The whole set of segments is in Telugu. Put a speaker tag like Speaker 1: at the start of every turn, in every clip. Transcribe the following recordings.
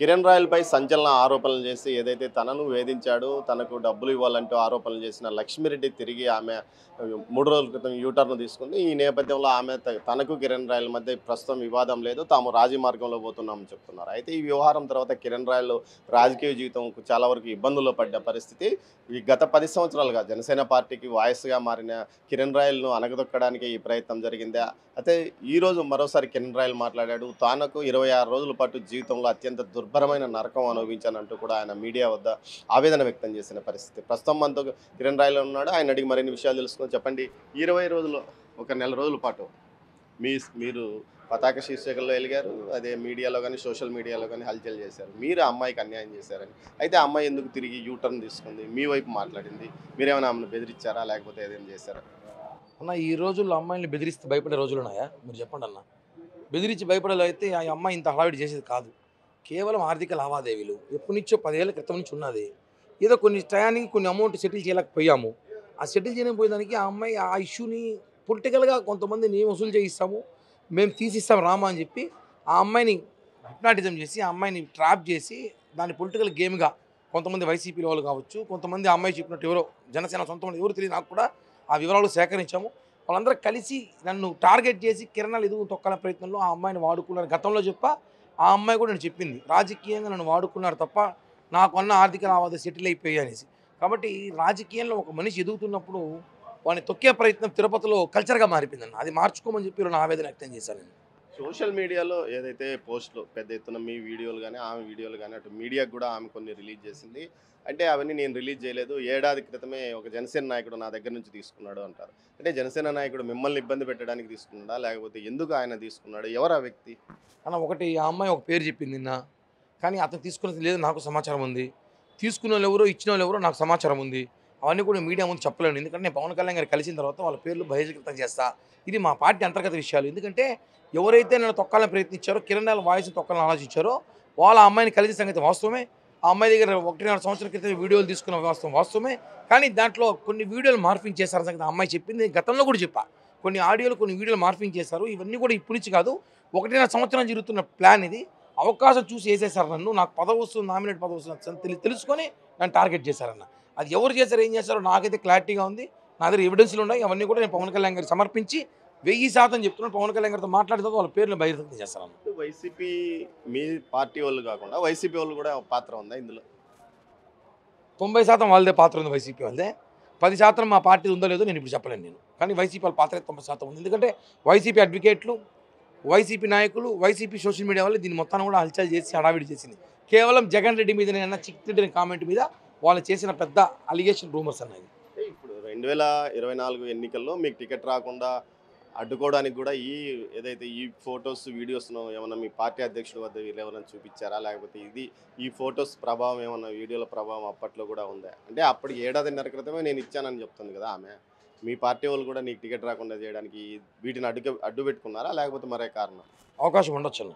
Speaker 1: కిరణ్ రాయల్‌పై సంచలన ఆరోపణలు చేసి ఏదైతే తనను వేధించాడో, తనకు డబ్బులు ఇవ్వాలంటూ ఆరోపణలు చేసిన లక్ష్మిరెడ్డి తిరిగి ఆమె 3 రోజుల క్రితం యూటర్న్ తీసుకుంది. ఈ నేపథ్యంలో ఆమె తనకు కిరణ్ రాయల్ మధ్య ప్రస్తుతం వివాదం లేదు. తాము రాజీ మార్గంలో పోతున్నామని చెప్తున్నారు. అయితే ఈ వ్యవహారం తర్వాత కిరణ్ రాయల్ రాజకీయ జీవితం చాలా వరకు ఇబ్బందుల్లో పడ్డ పరిస్థితి. ఈ గత 10 సంవత్సరాలుగా జనసేన పార్టీకి వాయిస్‌గా మారిన కిరణ్ రాయల్‌ను అణగదొక్కడానికి ఈ ప్రయత్నం జరిగింది. అయితే ఈరోజు మరోసారి కిరణ్ రాయల్ మాట్లాడాడు. తనకు 26 రోజుల పాటు జీవితంలో అత్యంత దుర్భరమైన నరకం అనుభవించానంటూ కూడా ఆయన మీడియా వద్ద ఆవేదన వ్యక్తం చేసిన పరిస్థితి. ప్రస్తుతం మనతో కిరణ్ రాయల్ ఉన్నాడు. ఆయన అడిగి మరిన్ని విషయాలు తెలుసుకుందాం. చెప్పండి, 20 రోజులు, ఒక నెల రోజుల పాటు మీరు పతాక శీర్షికల్లో ఎలిగారు. అదే మీడియాలో కానీ, సోషల్ మీడియాలో కానీ హల్చల్ చేశారు. మీరు ఆ అమ్మాయికి అన్యాయం చేశారని. అయితే ఆ అమ్మాయి ఎందుకు తిరిగి యూటర్న్ తీసుకుంది? మీ వైపు మాట్లాడింది. మీరేమైనా ఆమెను బెదిరించారా? లేకపోతే ఏదైనా చేశారా?
Speaker 2: అన్న ఈ రోజుల్లో అమ్మాయిల్ని బెదిరిస్తే భయపడే రోజులు ఉన్నాయా? మీరు చెప్పండి అన్న. బెదిరించి భయపడేలా అయితే ఆ అమ్మాయి ఇంత హడావిడి చేసేది కాదు. కేవలం ఆర్థిక లావాదేవీలు ఎప్పటి నుంచో 10 ఏళ్ల క్రితం నుంచి ఉన్నది. ఏదో కొన్ని టయానికి కొన్ని అమౌంట్ సెటిల్ చేయలేకపోయాము. ఆ సెటిల్ చేయలేకపోయేదానికి ఆ అమ్మాయి ఆ ఇష్యూని పొలిటికల్గా కొంతమంది మేము వసూలు చేయిస్తాము, మేము తీసిస్తాం రామా అని చెప్పి ఆ అమ్మాయిని హిప్నాటిజం చేసి ఆ అమ్మాయిని ట్రాప్ చేసి దాన్ని పొలిటికల్ గేమ్గా కొంతమంది వైసీపీ వాళ్ళు కావచ్చు, కొంతమంది ఆ అమ్మాయి చెప్పినట్టు ఎవరో జనసేన సొంత వాళ్ళు ఎవరు తెలియదు నాకు కూడా ఆ వివరాలు సేకరించాము. వాళ్ళందరూ కలిసి నన్ను టార్గెట్ చేసి కిరణాలు ఎదుగు తొక్కాల ప్రయత్నంలో ఆ అమ్మాయిని వాడుకున్నారు. గతంలో ఆ అమ్మాయి కూడా నేను చెప్పింది రాజకీయంగా నన్ను వాడుకున్నారు తప్ప నాకు అన్న ఆర్థిక లావాదేవీ సెటిల్ అయిపోయాయి అనేసి. కాబట్టి రాజకీయంలో ఒక మనిషి ఎదుగుతున్నప్పుడు వాడిని తొక్కే ప్రయత్నం తిరుపతిలో కల్చర్గా మారిపోయిందన్న. అది మార్చుకోమని చెప్పి నా ఆవేదన వ్యక్తం చేశాను నేను.
Speaker 1: సోషల్ మీడియాలో ఏదైతే పోస్టులు పెద్ద ఎత్తున మీ వీడియోలు గానీ, ఆమె వీడియోలు గానీ, అటు మీడియాకు గూడా ఆమె కొన్ని రిలీజ్ చేసింది. అంటే అవన్నీ నేను రిలీజ్ చేయలేదు. ఏడాది క్రితమే ఒక జనసేన నాయకుడు నా దగ్గర నుంచి తీసుకున్నాడు అంటారు. అంటే జనసేన నాయకుడు మిమ్మల్ని ఇబ్బంది పెట్టడానికి తీసుకున్నాడా? లేకపోతే ఎందుకు ఆయన తీసుకున్నాడు? ఎవరు ఆ వ్యక్తి?
Speaker 2: అన్న ఒకటి ఆ అమ్మాయి ఒక పేరు చెప్పింది నిన్న. కానీ అతను తీసుకున్నది లేదు నాకు సమాచారం ఉంది. తీసుకున్న వాళ్ళు ఎవరో, ఇచ్చిన వాళ్ళు ఎవరో నాకు సమాచారం ఉంది. అవన్నీ కూడా మీడియా ముందు చెప్పలేను. ఎందుకంటే నేను పవన్ కళ్యాణ్ గారు కలిసిన తర్వాత వాళ్ళ పేర్లు బహిర్గతం చేస్తా. ఇది మా పార్టీ అంతర్గత విషయాలు. ఎందుకంటే ఎవరైతే నన్ను తొక్కాలని ప్రయత్నించారో, కిరణ్ రాయల్ వాయిస్‌ని తొక్కాలని ఆలోచించారో వాళ్ళ అమ్మాయిని కలిసిన సంగతి వాస్తవమే. ఆ అమ్మాయి దగ్గర 1.5 సంవత్సరాల క్రితం వీడియోలు తీసుకున్న వాస్తవమే. కానీ దాంట్లో కొన్ని వీడియోలు మార్ఫింగ్ చేశారన్న సంగతి ఆ అమ్మాయి చెప్పింది. నేను గతంలో కూడా చెప్పా. కొన్ని ఆడియోలు, కొన్ని వీడియోలు మార్ఫింగ్ చేశారు. ఇవన్నీ కూడా ఇప్పటి నుంచి కాదు. 1.5 సంవత్సరం జరుగుతున్న ప్లాన్ ఇది. అవకాశం చూసి వేసేసారు నన్ను. నాకు పదవి వస్తుంది, నామినేట్ పదవి వస్తుంది తెలుసుకొని నన్ను టార్గెట్ చేశారన్న. అది ఎవరు చేశారో, ఏం చేశారో నాకైతే క్లారిటీగా ఉంది. నా దగ్గర ఎవిడెన్స్‌లు ఉన్నాయి. అవన్నీ కూడా నేను పవన్ కళ్యాణ్ గారికి సమర్పించి 1000% చెప్తున్నాను. పవన్ కళ్యాణ్ గారితో మాట్లాడిన తర్వాత వాళ్ళ పేర్లు బహిర్గతం చేస్తానన్న.
Speaker 1: వైసీపీ మీ పార్టీ వాళ్ళు కాకుండా వైసీపీ వాళ్ళు కూడా పాత్ర ఉందా ఇందులో?
Speaker 2: 90% వాళ్ళదే పాత్ర ఉంది వైసీపీ వాళ్ళదే. 10% మా పార్టీ ఉందో లేదో నేను ఇప్పుడు చెప్పలేను నేను. కానీ వైసీపీ వాళ్ళ పాత్ర 90% ఉంది. ఎందుకంటే వైసీపీ అడ్వకేట్లు, వైసీపీ నాయకులు, వైసీపీ సోషల్ మీడియా వాళ్ళు దీన్ని మొత్తాన్ని కూడా హల్చల్ చేసి హడావిడి చేసింది. కేవలం జగన్ రెడ్డి మీదనైనా చిక్కిరెడ్డి కామెంట్ మీద వాళ్ళు చేసిన పెద్ద అలిగేషన్ రూమర్స్ అన్నది.
Speaker 1: అంటే ఇప్పుడు 2024 ఎన్నికల్లో మీకు టికెట్ రాకుండా అడ్డుకోవడానికి కూడా ఏదైతే ఈ ఫొటోస్, వీడియోస్‌ను ఏమన్నా మీ పార్టీ అధ్యక్షుడి వద్ద వీళ్ళెవరైనా చూపిచ్చారా? లేకపోతే ఈ ఫొటోస్ ప్రభావం ఏమన్నా, వీడియోల ప్రభావం అప్పట్లో కూడా ఉందా? అంటే అప్పుడు ఏడాదిన్నర క్రితమే నేను ఇచ్చానని చెప్తుంది కదా ఆమె. మీ పార్టీ వాళ్ళు కూడా నీకు టికెట్ రాకుండా చేయడానికి వీటిని అడ్డు పెట్టుకున్నారా? లేకపోతే మరే కారణం?
Speaker 2: అవకాశం ఉండొచ్చన్న.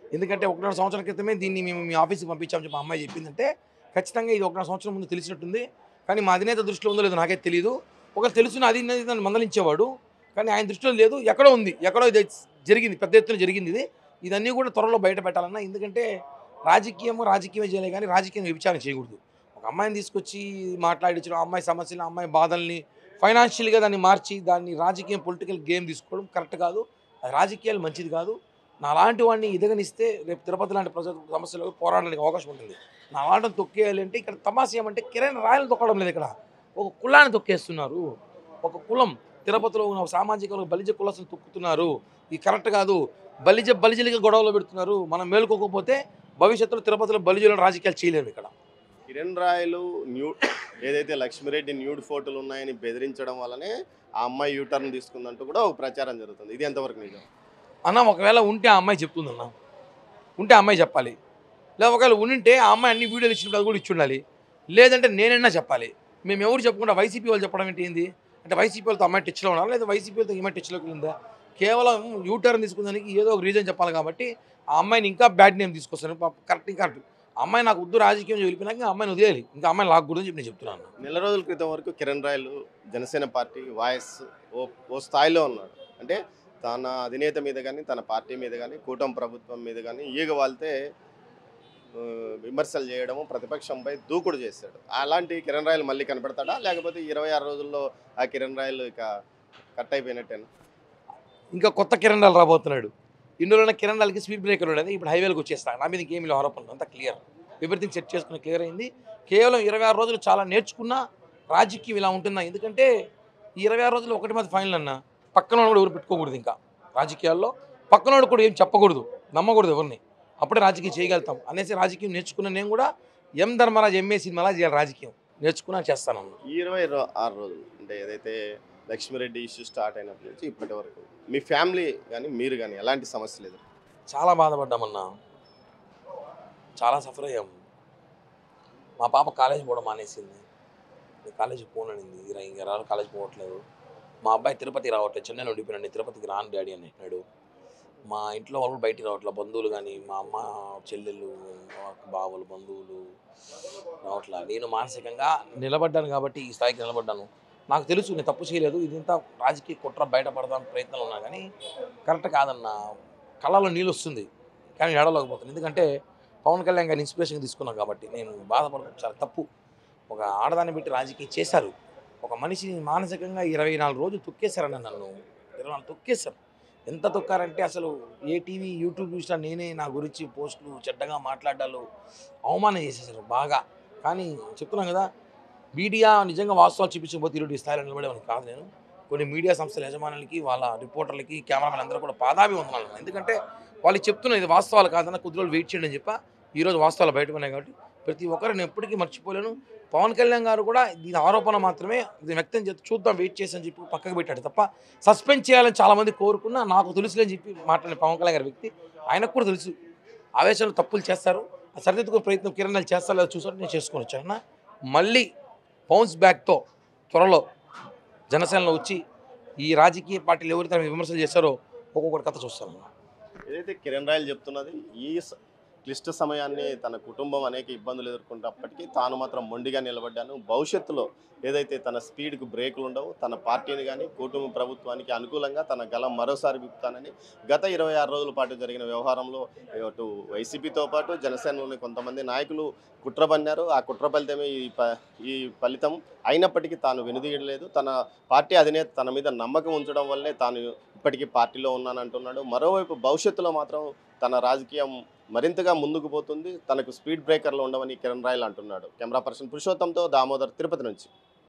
Speaker 2: ఎందుకంటే 1.5 సంవత్సరాల క్రితమే దీన్ని మేము మీ ఆఫీస్‌కి పంపించామని చెప్పి ఆ అమ్మాయి చెప్పిందంటే ఖచ్చితంగా ఇది 1.5 సంవత్సరం ముందు తెలిసినట్టుంది. కానీ మా అధినేత దృష్టిలో ఉందో లేదో నాకైతే తెలీదు. ఒకవేళ తెలిసిన అధినేత నన్ను మందలించేవాడు. కానీ ఆయన దృష్టిలో లేదు. ఎక్కడో ఉంది. ఎక్కడో ఇది జరిగింది. పెద్ద ఎత్తున జరిగింది ఇది. ఇదన్నీ కూడా త్వరలో బయట పెట్టాలన్న. ఎందుకంటే రాజకీయమే చేయాలి కానీ రాజకీయం వ్యభిచారం చేయకూడదు. ఒక అమ్మాయిని తీసుకొచ్చి మాట్లాడించడం, ఆ అమ్మాయి సమస్యలు, ఆ అమ్మాయి బాధల్ని ఫైనాన్షియల్‌గా దాన్ని మార్చి దాన్ని రాజకీయం పొలిటికల్ గేమ్ తీసుకోవడం కరెక్ట్ కాదు. అది రాజకీయాలు మంచిది కాదు. నాలాంటి వాడిని ఎదగనిస్తే రేపు తిరుపతి లాంటి ప్రజల సమస్యలు పోరాడడానికి అవకాశం ఉంటుంది. నా వాళ్ళని తొక్కేయాలి అంటే ఇక్కడ తమాషా ఏమంటే కిరణ్ రాయల్ని తొక్కడం లేదు ఇక్కడ. ఒక కులాన్ని తొక్కేస్తున్నారు. ఒక కులం తిరుపతిలో ఉన్న సామాజిక బలిజ కులస్తులు తొక్కుతున్నారు. ఇది కరెక్ట్ కాదు. బలిజలుగా గొడవలు పెడుతున్నారు. మనం మేలుకోకపోతే భవిష్యత్తులో తిరుపతిలో బలిజలను రాజకీయాలు చేయలేము ఇక్కడ.
Speaker 1: కిరణ్ రాయలు ఏదైతే లక్ష్మిరెడ్డి న్యూడ్ ఫోటోలు ఉన్నాయని బెదిరించడం వల్లనే ఆ అమ్మాయి యూటర్న్ తీసుకుందంటూ కూడా ఒక ప్రచారం జరుగుతుంది. ఇది ఎంతవరకు నిజం?
Speaker 2: అన్న ఒకవేళ ఉంటే ఆ అమ్మాయి చెప్తుందన్న. ఉంటే ఆ అమ్మాయి చెప్పాలి. లేదా ఒకవేళ ఉంటే ఆ అమ్మాయి అన్ని వీడియోలు ఇచ్చినప్పుడు అది కూడా ఇచ్చి ఉండాలి. లేదంటే నేనైనా చెప్పాలి. మేము ఎవరు చెప్పకుండా వైసీపీ వాళ్ళు చెప్పడం ఏంటి? అంటే వైసీపీ వాళ్ళతో అమ్మాయి టచ్లో ఉండాలి, లేదా వైసీపీ వాళ్ళతో ఈమె టచ్లోకి ఉందా? కేవలం యూటర్న్ తీసుకునేదానికి ఏదో ఒక రీజన్ చెప్పాలి కాబట్టి ఆ అమ్మాయిని ఇంకా బ్యాడ్ నేమ్ తీసుకొస్తాను. కరెక్ట్. అమ్మాయి నాకు వద్దు రాజకీయం వెళ్ళిపోయినాక అమ్మాయిని వదిలేయాలి. ఇంకా అమ్మాయిని లాక్కూడదని చెప్పి నేను చెప్తున్నాను.
Speaker 1: నెల రోజుల క్రితం వరకు కిరణ్ రాయలు జనసేన పార్టీ వాయిస్ ఓ స్థాయిలో ఉన్నాడు. అంటే తన అధినేత మీద కానీ, తన పార్టీ మీద కానీ, కూటమి ప్రభుత్వం మీద కానీ ఈగ వాళ్తే విమర్శలు చేయడము, ప్రతిపక్షంపై దూకుడు చేశాడు. అలాంటి కిరణ్ రాయల్ మళ్ళీ కనపడతాడా, లేకపోతే 26 రోజుల్లో ఆ కిరణ్ రాయల్ ఇక కట్ అయిపోయినట్టేనా?
Speaker 2: ఇంకా కొత్త కిరణ్ రాయల్ రాబోతున్నాడు. ఇందులో కిరణ్ రాయల్కి స్పీడ్ బ్రేకర్ ఉండేది, ఇప్పుడు హైవేలకు వచ్చేస్తాను. నా మీద ఇంకేమి లేవు ఆరోపణలు, అంతా క్లియర్. ఎవ్రీథింగ్ సెట్ చేసుకుని క్లియర్ అయింది. కేవలం 26 రోజులు చాలా నేర్చుకున్నా రాజకీయం ఇలా ఉంటుందా? ఎందుకంటే ఈ 26 రోజులు ఒకటి మీద ఫైనల్ అన్న, పక్కన కూడా ఎవరు పెట్టుకోకూడదు. ఇంకా రాజకీయాల్లో పక్కన కూడా ఏం చెప్పకూడదు, నమ్మకూడదు ఎవరిని. అప్పుడే రాజకీయం చేయగలుగుతాం అనేసి రాజకీయం నేర్చుకున్న నేను కూడా ధర్మరాజు ఎంఏ సినిమాలా చేయాలి, రాజకీయం నేర్చుకున్నా చేస్తాను.
Speaker 1: ఈ 26 రోజులు అంటే ఏదైతే లక్ష్మిరెడ్డి ఇష్యూ స్టార్ట్ అయినప్పటి నుంచి ఇప్పటి వరకు మీ ఫ్యామిలీ కానీ మీరు కానీ ఎలాంటి సమస్య లేదు?
Speaker 2: చాలా బాధపడ్డామన్నా, చాలా సఫర్ అయ్యాం. మా పాప కాలేజీ పోవడం మానేసింది, కాలేజీ పోననింది, 20 రోజులు కాలేజీ పోవట్లేదు. మా అబ్బాయి తిరుపతి రావట్లేదు, చెన్నైలో ఉండిపోయినాడు, తిరుపతికి రాను డాడీ అని అంటున్నాడు. మా ఇంట్లో వాళ్ళు బయటికి రావట్లేదు, బంధువులు కానీ మా అమ్మ చెల్లెళ్ళు బావులు బంధువులు రావట్లా. నేను మానసికంగా నిలబడ్డాను కాబట్టి ఈ స్థాయికి నిలబడ్డాను. నాకు తెలుసు నేను తప్పు చేయలేదు, ఇదంతా రాజకీయ కుట్ర, బయటపడదాం ప్రయత్నాలు ఉన్నా కానీ కరెక్ట్ కాదన్న. కళ్ళలో నీళ్ళు వస్తుంది కానీ ఏడవలేకపోతుంది. ఎందుకంటే పవన్ కళ్యాణ్ గారిని ఇన్స్పిరేషన్ తీసుకున్నాను కాబట్టి. నేను బాధపడడం చాలా తప్పు. ఒక ఆడదాన్ని పెట్టి రాజకీయం చేశారు, ఒక మనిషిని మానసికంగా 24 రోజులు తొక్కేశారన్న, నన్ను 24 తొక్కేశారు. ఎంత తొక్కారంటే అసలు ఏ టీవీ యూట్యూబ్ చూసినా నేనే నా గురించి పోస్టులు చెడ్డగా మాట్లాడాలు, అవమానం చేసేసారు బాగా. కానీ చెప్తున్నాను కదా, మీడియా నిజంగా వాస్తవాలు చూపించకపోతే ఈరోజు ఈ స్థాయిలో నిలబడేవాడిని కాదు నేను. కొన్ని మీడియా సంస్థల యజమానులకి, వాళ్ళ రిపోర్టర్లకి, కెమెరామెన్ అందరూ కూడా పాదాభివందనాలు. ఎందుకంటే వాళ్ళు చెప్తున్న ఇది వాస్తవాలు కాదన్న, కొద్ది రోజులు వెయిట్ చేయండి అని చెప్పా. ఈరోజు వాస్తవాలు బయట ఉన్నాయి కాబట్టి ప్రతి ఒక్కరు నేను ఎప్పటికీ మర్చిపోలేను. పవన్ కళ్యాణ్ గారు కూడా దీని ఆరోపణ మాత్రమే, ఇది వ్యక్తం చేస్తే చూద్దాం వెయిట్ చేసి అని చెప్పి పక్కకు పెట్టాడు తప్ప, సస్పెండ్ చేయాలని చాలామంది కోరుకున్నా నాకు తెలుసులేని చెప్పి మాట్లాడిన పవన్ కళ్యాణ్ గారి వ్యక్తి. ఆయనకు కూడా తెలుసు ఆవేశంలో తప్పులు చేస్తారు, ఆ సరిదిద్దుకునే ప్రయత్నం కిరణ్ రాయల్ చేస్తారు లేదా చూసారు, నేను చేసుకొని వచ్చాను. మళ్ళీ బౌన్స్ బ్యాక్తో త్వరలో జనసేనలో వచ్చి ఈ రాజకీయ పార్టీలు ఎవరైతే విమర్శలు చేశారో ఒక్కొక్కటి కథ చూస్తాను.
Speaker 1: ఏదైతే కిరణ్ రాయల్ చెప్తున్నది, ఈ క్లిష్ట సమయాన్ని తన కుటుంబం అనేక ఇబ్బందులు ఎదుర్కొన్నప్పటికీ తాను మాత్రం మొండిగా నిలబడ్డాను. భవిష్యత్తులో ఏదైతే తన స్పీడ్కు బ్రేకులు ఉండవు, తన పార్టీని కానీ కుటుంబ ప్రభుత్వానికి అనుకూలంగా తన గలం మరోసారి విప్పుతానని గత 26 రోజుల పాటు జరిగిన వ్యవహారంలో అటు వైసీపీతో పాటు జనసేనలోని కొంతమంది నాయకులు కుట్ర పన్నారు. ఆ కుట్ర ఫలితమే ఈ ఫలితం అయినప్పటికీ తాను వెనుదీయలేదు. తన పార్టీ అధినేత తన మీద నమ్మకం ఉంచడం వల్లే తాను ఇప్పటికీ పార్టీలో ఉన్నానంటున్నాడు. మరోవైపు భవిష్యత్తులో మాత్రం తన రాజకీయం మరింతగా ముందుకు పోతుంది, తనకు స్పీడ్ బ్రేకర్లు ఉండవని కిరణ్ రాయల్ అంటున్నాడు. కెమెరా పర్సన్ పురుషోత్తంతో దామోదర్, తిరుపతి నుంచి.